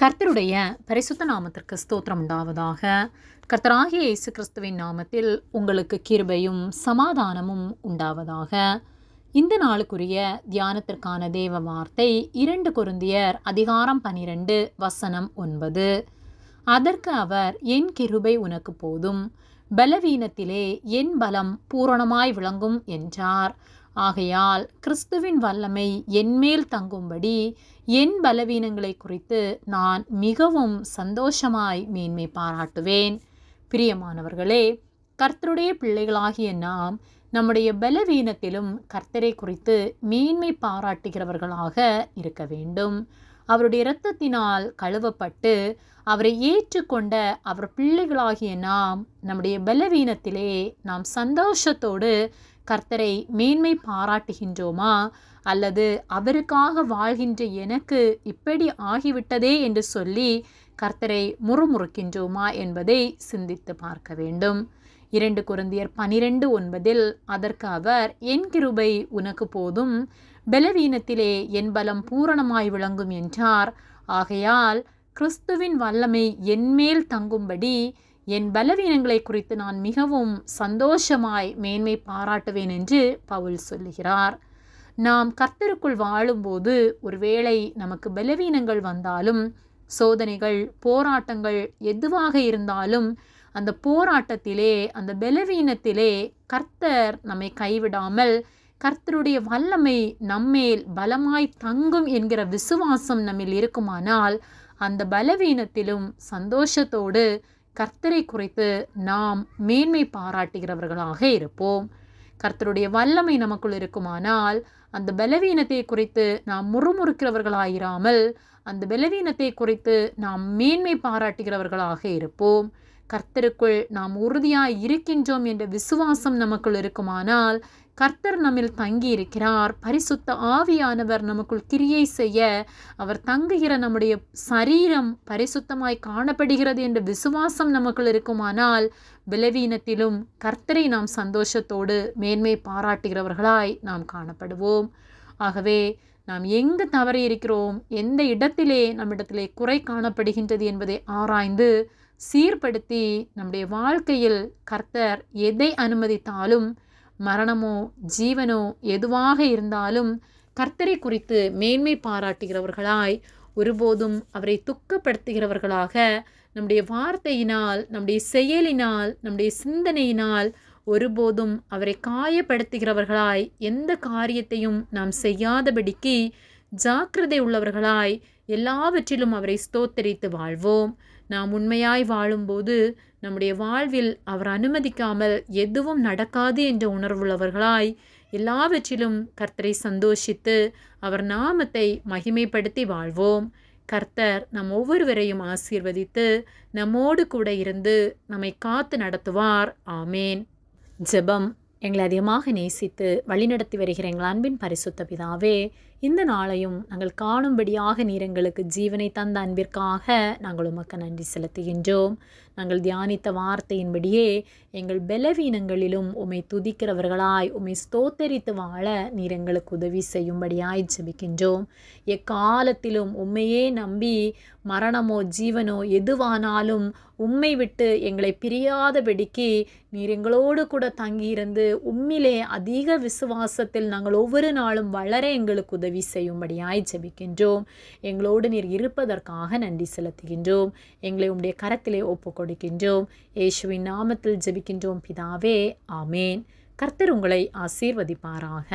கர்த்தருடைய பரிசுத்த நாமத்திற்கு ஸ்தோத்திரம் உண்டாவதாக. கர்த்தராகிய இயேசு கிறிஸ்துவின் நாமத்தில் உங்களுக்கு கிருபையும் சமாதானமும் உண்டாவதாக. இந்த நாளுக்குரிய தியானத்திற்கான தேவ வார்த்தை 2 கொரிந்தியர் அதிகாரம் 12 வசனம் 9. அதற்கு அவர், என் கிருபை உனக்கு போதும், பலவீனத்திலே என் பலம் பூரணமாய் விளங்கும் என்றார். ஆகையால் கிறிஸ்துவின் வல்லமை என்மேல் தங்கும்படி என் பலவீனங்களை குறித்து நான் மிகவும் சந்தோஷமாய் மேன்மை பாராட்டுவேன். பிரியமானவர்களே, கர்த்தருடைய பிள்ளைகளாகிய நாம் நம்முடைய பலவீனத்திலும் கர்த்தரை குறித்து மேன்மை பாராட்டுகிறவர்களாக இருக்க வேண்டும். அவருடைய இரத்தத்தினால் கழுவப்பட்டு அவரை ஏற்றுக்கொண்ட அவர் பிள்ளைகளாகிய நாம் நம்முடைய பலவீனத்திலே நாம் சந்தோஷத்தோடு கர்த்தரை மேன்மை பாராட்டுகின்றோமா, அல்லது அவருக்காக வாழ்கின்ற எனக்கு இப்படி ஆகிவிட்டதே என்று சொல்லி கர்த்தரை முறுமுறுக்கின்றோமா என்பதை சிந்தித்து பார்க்க வேண்டும். 2 கொரிந்தியர் 12:9 அதற்கு அவர், என் கிருபை உனக்கு போதும், பலவீனத்திலே என் பலம் பூரணமாய் விளங்கும் என்றார். ஆகையால் கிறிஸ்துவின் வல்லமை என்மேல் தங்கும்படி என் பலவீனங்களை குறித்து நான் மிகவும் சந்தோஷமாய் மேன்மை பாராட்டுவேன் என்று பவுல் சொல்லுகிறார். நாம் கர்த்தருக்குள் வாழும்போது ஒருவேளை நமக்கு பலவீனங்கள் வந்தாலும், சோதனைகள், போராட்டங்கள் எதுவாக இருந்தாலும், அந்த போராட்டத்திலே, அந்த பலவீனத்திலே கர்த்தர் நம்மை கைவிடாமல் கர்த்தருடைய வல்லமை நம்மேல் பலமாய் தங்கும் என்கிற விசுவாசம் நம்மில் இருக்குமானால், அந்த பலவீனத்திலும் சந்தோஷத்தோடு கர்த்தரை குறித்து நாம் மேன்மை பாராட்டுகிறவர்களாக இருப்போம். கர்த்தருடைய வல்லமை நமக்குள் இருக்குமானால் அந்த பலவீனத்தை குறித்து நாம் முறுமுறுக்கிறவர்களாயிராமல் அந்த பலவீனத்தை குறித்து நாம் மேன்மை பாராட்டுகிறவர்களாக இருப்போம். கர்த்தருக்குள் நாம் உறுதியாய் இருக்கின்றோம் என்ற விசுவாசம் நமக்குள் இருக்குமானால் கர்த்தர் நம்மில் தங்கி இருக்கிறார், பரிசுத்த ஆவியானவர் நமக்குள் கிரியை செய்ய அவர் தங்குகிற நம்முடைய சரீரம் பரிசுத்தமாய் காணப்படுகிறது என்ற விசுவாசம் நமக்குள் இருக்குமானால் பலவீனத்திலும் கர்த்தரை நாம் சந்தோஷத்தோடு மேன்மை பாராட்டுகிறவர்களாய் நாம் காணப்படுவோம். ஆகவே நாம் எங்கு தவறி இருக்கிறோம், எந்த இடத்திலே நம்மிடத்திலே குறை காணப்படுகின்றது என்பதை ஆராய்ந்து சீர்படுத்தி நம்முடைய வாழ்க்கையில் கர்த்தர் எதை அனுமதித்தாலும், மரணமோ ஜீவனோ எதுவாக இருந்தாலும் கர்த்தரை குறித்து மேன்மை பாராட்டுகிறவர்களாய், ஒருபோதும் அவரை துக்கப்படுத்துகிறவர்களாக நம்முடைய வார்த்தையினால், நம்முடைய செயலினால், நம்முடைய சிந்தனையினால் ஒருபோதும் அவரை காயப்படுத்துகிறவர்களாய் எந்த காரியத்தையும் நாம் செய்யாதபடிக்கு ஜாக்கிரதை உள்ளவர்களாய் எல்லாவற்றிலும் அவரை ஸ்தோத்தரித்து வாழ்வோம். நாம் உண்மையாய் வாழும்போது நம்முடைய வாழ்வில் அவர் அனுமதிக்காமல் எதுவும் நடக்காது என்ற உணர்வுள்ளவர்களாய் எல்லாவற்றிலும் கர்த்தரை சந்தோஷித்து அவர் நாமத்தை மகிமைப்படுத்தி வாழ்வோம். கர்த்தர் நம் ஒவ்வொருவரையும் ஆசீர்வதித்து நம்மோடு கூட இருந்து நம்மை காத்து நடத்துவார். ஆமேன். ஜெபம். எங்களை அதிகமாக நேசித்து வழிநடத்தி வருகிற எங்கள் அன்பின் பரிசுத்த பிதாவே, இந்த நாளையும் நாங்கள் காணும்படியாக நீர் எங்களுக்கு ஜீவனை தந்த அன்பிற்காக நாங்கள் உமக்கு நன்றி செலுத்துகின்றோம். நாங்கள் தியானித்த வார்த்தையின்படியே எங்கள் பலவீனங்களிலும் உம்மை துதிக்கிறவர்களாய், உம்மை ஸ்தோத்தரித்து வாழ நீர் எங்களுக்கு உதவி செய்யும்படியாய் ஜெபிக்கின்றோம். எக்காலத்திலும் உம்மையே நம்பி மரணமோ ஜீவனோ எதுவானாலும் உம்மை விட்டு எங்களை பிரியாதபடிக்கு நீர் எங்களோடு கூட தங்கியிருந்து உம்மிலே அதிக விசுவாசத்தில் நாங்கள் ஒவ்வொரு நாளும் வளர எங்களுக்கு உதவி செய்யும்படியாய் ஜெபிக்கின்றோம். எங்களோடு நீர் இருப்பதற்காக நன்றி செலுத்துகின்றோம். எங்களை உம்முடைய கரத்திலே ஒப்பு கொடுக்கின்றோம். இயேசுவின் நாமத்தில் ஜெபிக்கின்றோம் பிதாவே. ஆமேன். கர்த்தர் உங்களை ஆசீர்வதிப்பாராக.